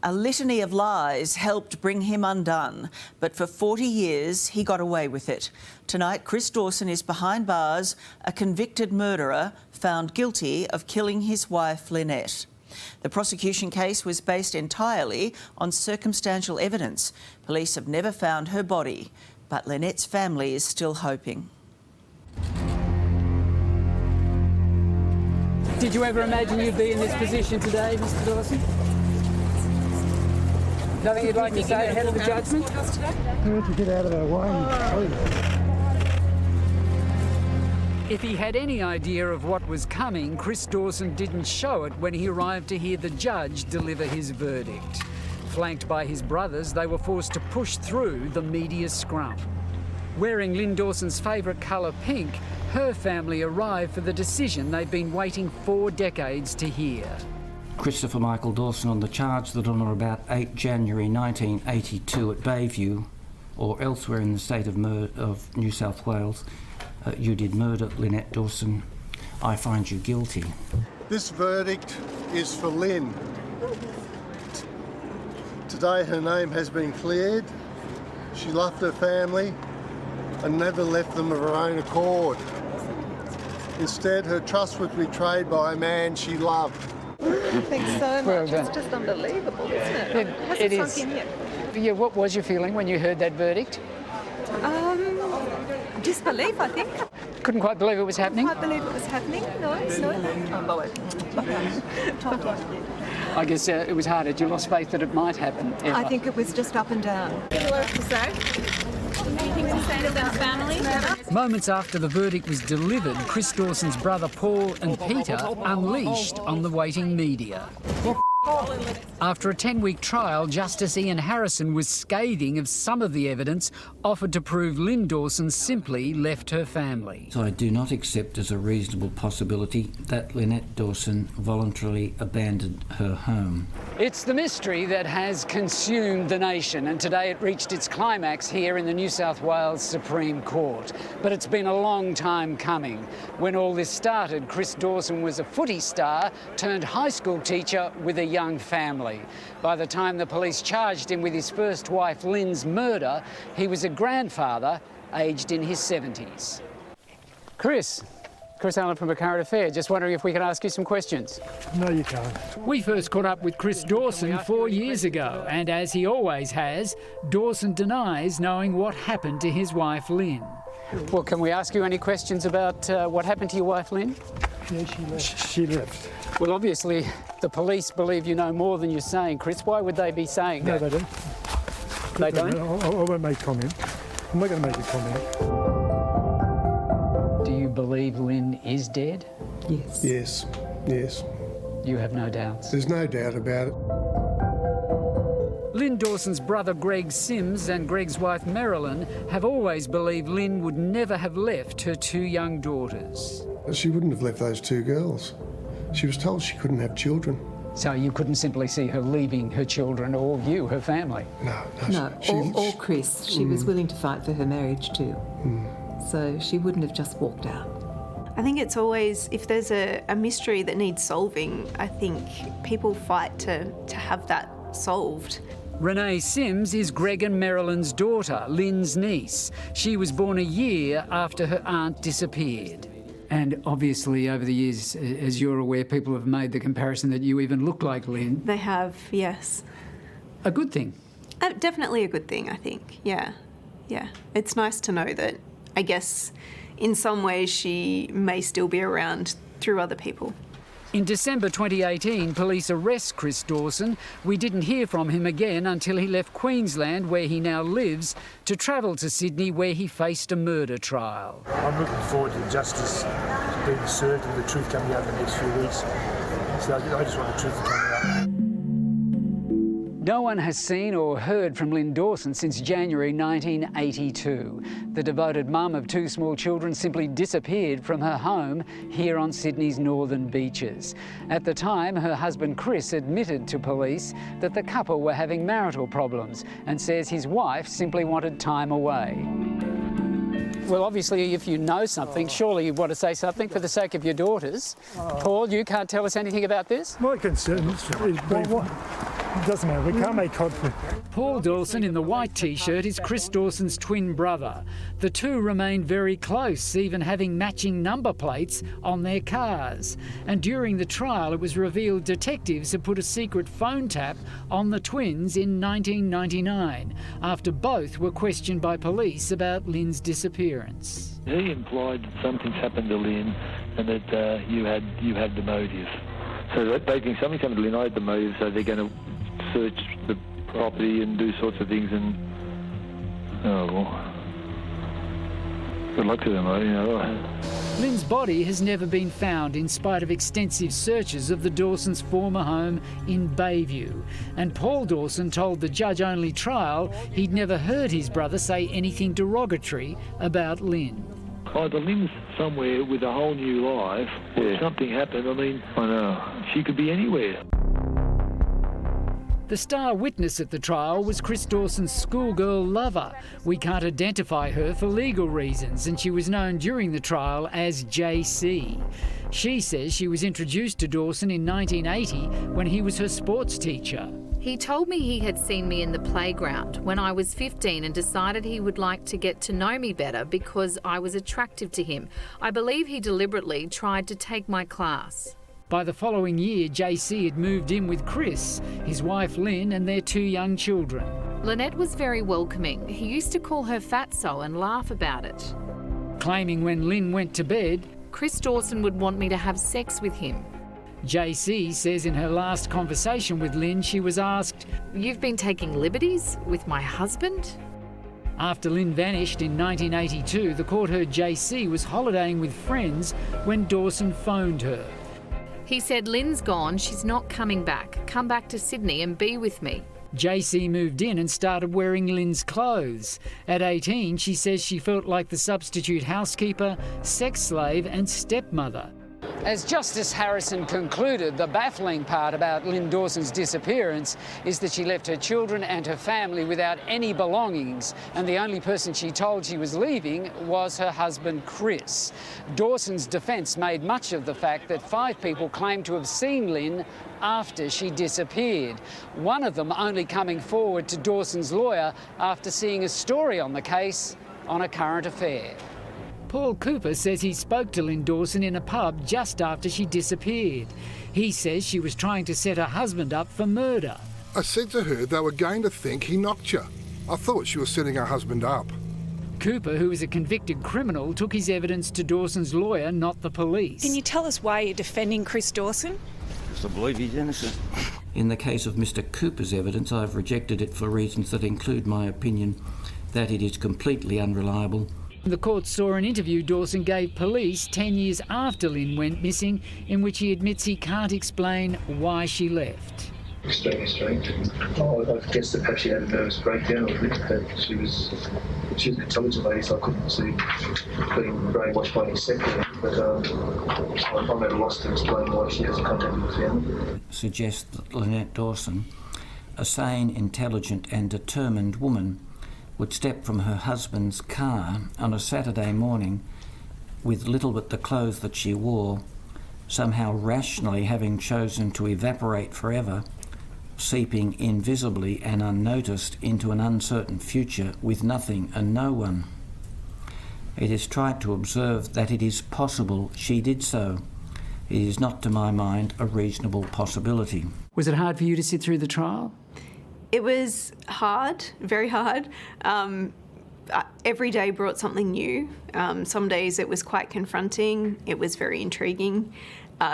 A litany of lies helped bring him undone, but for 40 years he got away with it. Tonight, Chris Dawson is behind bars, a convicted murderer found guilty of killing his wife Lynette. The prosecution case was based entirely on circumstantial evidence. Police have never found her body, but Lynette's family is still hoping. Did you ever imagine you'd be in this position today, Mr. Dawson? Nothing you'd like to say ahead of the judgment? Why don't you get out of our way, please? If he had any idea of what was coming, Chris Dawson didn't show it when he arrived to hear the judge deliver his verdict. Flanked by his brothers, they were forced to push through the media scrum. Wearing Lynn Dawson's favourite colour, pink, her family arrived for the decision they'd been waiting 4 decades to hear. Christopher Michael Dawson on the charge that on or about 8 January 1982 at Bayview or elsewhere in the state of New South Wales, you did murder Lynette Dawson. I find you guilty. This verdict is for Lynn. Today her name has been cleared. She loved her family and never left them of her own accord. Instead, her trust was betrayed by a man she loved. Thanks so much. Well done. It's just unbelievable, isn't it? It is. Sunk in yet? Yeah, what was your feeling when you heard that verdict? Disbelief, I think. Couldn't quite believe it was happening? Can't believe it was happening. No. I guess it was hard. Had you lost faith that it might happen? I think it was just up and down. What to say? Anything to say to the family? Moments after the verdict was delivered, Chris Dawson's brother Paul and Peter unleashed on the waiting media. After a 10-week trial, Justice Ian Harrison was scathing of some of the evidence offered to prove Lynn Dawson simply left her family. So I do not accept as a reasonable possibility that Lynette Dawson voluntarily abandoned her home. It's the mystery that has consumed the nation, and today it reached its climax here in the New South Wales Supreme Court. But it's been a long time coming. When all this started, Chris Dawson was a footy star turned high school teacher with a young family. By the time the police charged him with his first wife Lynn's murder, he was a grandfather, aged in his 70s. Chris Allen from A Current Affair, just wondering if we could ask you some questions. No, you can't. We first caught up with Chris Dawson 4 years ago, and as he always has, Dawson denies knowing what happened to his wife Lynn. Well, can we ask you any questions about what happened to your wife Lynn? Yeah, she left. She left. Well, obviously, the police believe you know more than you're saying, Chris. Why would they be saying that? No, they don't. They don't? I won't make comment. I'm not going to make a comment. Do you believe Lynn is dead? Yes. Yes, yes. You have no doubts. There's no doubt about it. Lynn Dawson's brother Greg Sims and Greg's wife Marilyn have always believed Lynn would never have left her 2 young daughters. She wouldn't have left those 2 girls. She was told she couldn't have children. So you couldn't simply see her leaving her children or you, her family? No, or Chris. She was willing to fight for her marriage too. So she wouldn't have just walked out. I think it's always, if there's a mystery that needs solving, I think people fight to have that solved. Renee Sims is Greg and Marilyn's daughter, Lynn's niece. She was born a year after her aunt disappeared. And obviously, over the years, as you're aware, people have made the comparison that you even look like Lynn. They have, yes. A good thing. Definitely a good thing, I think. Yeah. It's nice to know that, I guess, in some ways she may still be around through other people. In December 2018, police arrest Chris Dawson. We didn't hear from him again until he left Queensland, where he now lives, to travel to Sydney, where he faced a murder trial. I'm looking forward to justice being served and the truth coming out in the next few weeks. So I just want the truth to come out. No one has seen or heard from Lynn Dawson since January 1982. The devoted mum of 2 small children simply disappeared from her home here on Sydney's northern beaches. At the time, her husband Chris admitted to police that the couple were having marital problems and says his wife simply wanted time away. Well, obviously, if you know something, surely you want to say something for the sake of your daughters. Paul, you can't tell us anything about this? My concern is It doesn't matter, we can't make contact. Paul Dawson in the white T-shirt is Chris Dawson's twin brother. The two remained very close, even having matching number plates on their cars. And during the trial, it was revealed detectives had put a secret phone tap on the twins in 1999, after both were questioned by police about Lynn's disappearance. He implied that something's happened to Lynn and that you had the motive. So they think something's happened to Lynn, I had the motive, so they're going to search the property and do sorts of things, and oh well, good luck to them, you know. Lynn's body has never been found in spite of extensive searches of the Dawsons' former home in Bayview. And Paul Dawson told the judge-only trial he'd never heard his brother say anything derogatory about Lynn. Either Lynn's somewhere with a whole new life, or something happened. I mean, I know, she could be anywhere. The star witness at the trial was Chris Dawson's schoolgirl lover. We can't identify her for legal reasons, and she was known during the trial as JC. She says she was introduced to Dawson in 1980 when he was her sports teacher. He told me he had seen me in the playground when I was 15 and decided he would like to get to know me better because I was attractive to him. I believe he deliberately tried to take my class. By the following year, JC had moved in with Chris, his wife Lynn, and their two young children. Lynette was very welcoming. He used to call her fatso and laugh about it. Claiming when Lynn went to bed, Chris Dawson would want me to have sex with him. JC says in her last conversation with Lynn, she was asked, "You've been taking liberties with my husband?" After Lynn vanished in 1982, the court heard JC was holidaying with friends when Dawson phoned her. He said, "Lynn's gone, she's not coming back. Come back to Sydney and be with me." JC moved in and started wearing Lynn's clothes. At 18, she says she felt like the substitute housekeeper, sex slave and stepmother. As Justice Harrison concluded, the baffling part about Lynn Dawson's disappearance is that she left her children and her family without any belongings, and the only person she told she was leaving was her husband, Chris. Dawson's defence made much of the fact that 5 people claimed to have seen Lynn after she disappeared, one of them only coming forward to Dawson's lawyer after seeing a story on the case on A Current Affair. Paul Cooper says he spoke to Lynn Dawson in a pub just after she disappeared. He says she was trying to set her husband up for murder. I said to her they were going to think he knocked you. I thought she was setting her husband up. Cooper, who is a convicted criminal, took his evidence to Dawson's lawyer, not the police. Can you tell us why you're defending Chris Dawson? I believe he's innocent. In the case of Mr. Cooper's evidence, I've rejected it for reasons that include my opinion that it is completely unreliable. The court saw an interview Dawson gave police 10 years after Lynn went missing, in which he admits he can't explain why she left. Extremely strange. I guess that perhaps she had a nervous breakdown or that she was an intelligent lady, so I couldn't see being brainwashed by any sector. But I'm at a loss to explain why she hasn't contacted the family. Suggests that Lynette Dawson, a sane, intelligent and determined woman, would step from her husband's car on a Saturday morning with little but the clothes that she wore, somehow rationally having chosen to evaporate forever, seeping invisibly and unnoticed into an uncertain future with nothing and no one. It is trite to observe that it is possible she did so. It is not, to my mind, a reasonable possibility. Was it hard for you to sit through the trial? It was hard, very hard. Every day brought something new. Some days it was quite confronting. It was very intriguing.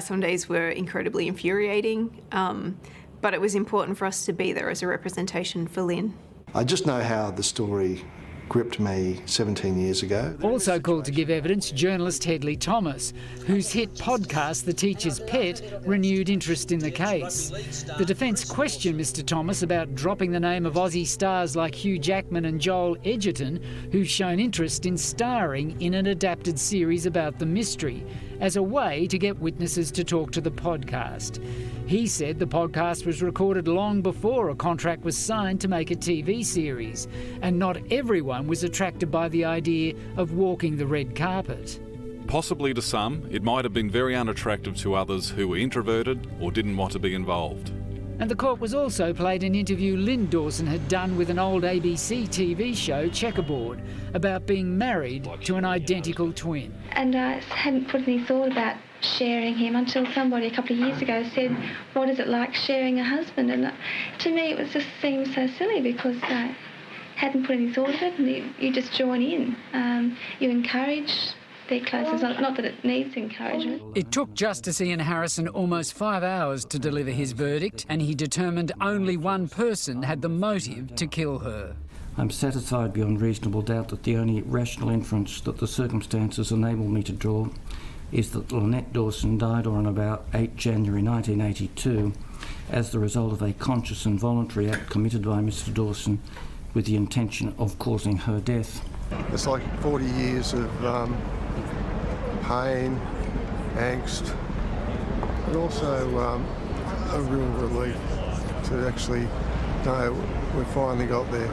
Some days were incredibly infuriating. But it was important for us to be there as a representation for Lynn. I just know how the story gripped me 17 years ago. Also called to give evidence, journalist Hedley Thomas, whose hit podcast, The Teacher's Pet, renewed interest in the case. The defence questioned Mr Thomas about dropping the name of Aussie stars like Hugh Jackman and Joel Edgerton, who've shown interest in starring in an adapted series about the mystery, as a way to get witnesses to talk to the podcast. He said the podcast was recorded long before a contract was signed to make a TV series, and not everyone was attracted by the idea of walking the red carpet. Possibly to some, it might have been very unattractive to others who were introverted or didn't want to be involved. And the court was also played an interview Lynn Dawson had done with an old ABC TV show, Checkerboard, about being married to an identical twin. And I hadn't put any thought about sharing him until somebody a couple of years ago said, what is it like sharing a husband? And to me it was just seemed so silly because I hadn't put any thought of it, and you just join in. You encourage their closeness, not that it needs encouragement. It took Justice Ian Harrison almost 5 hours to deliver his verdict, and he determined only one person had the motive to kill her. I'm satisfied beyond reasonable doubt that the only rational inference that the circumstances enable me to draw is that Lynette Dawson died on about 8 January 1982 as the result of a conscious and voluntary act committed by Mr Dawson with the intention of causing her death. It's like 40 years of pain, angst, but also a real relief to actually know we finally got there.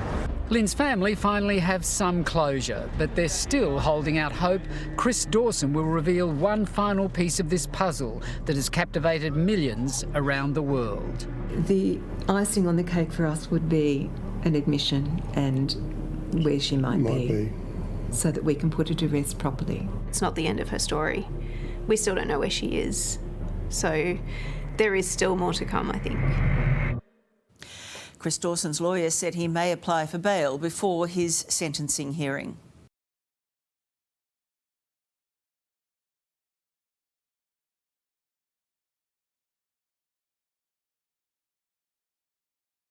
Lynn's family finally have some closure, but they're still holding out hope Chris Dawson will reveal one final piece of this puzzle that has captivated millions around the world. The icing on the cake for us would be an admission and where she might be, so that we can put her to rest properly. It's not the end of her story. We still don't know where she is. So there is still more to come, I think. Chris Dawson's lawyer said he may apply for bail before his sentencing hearing.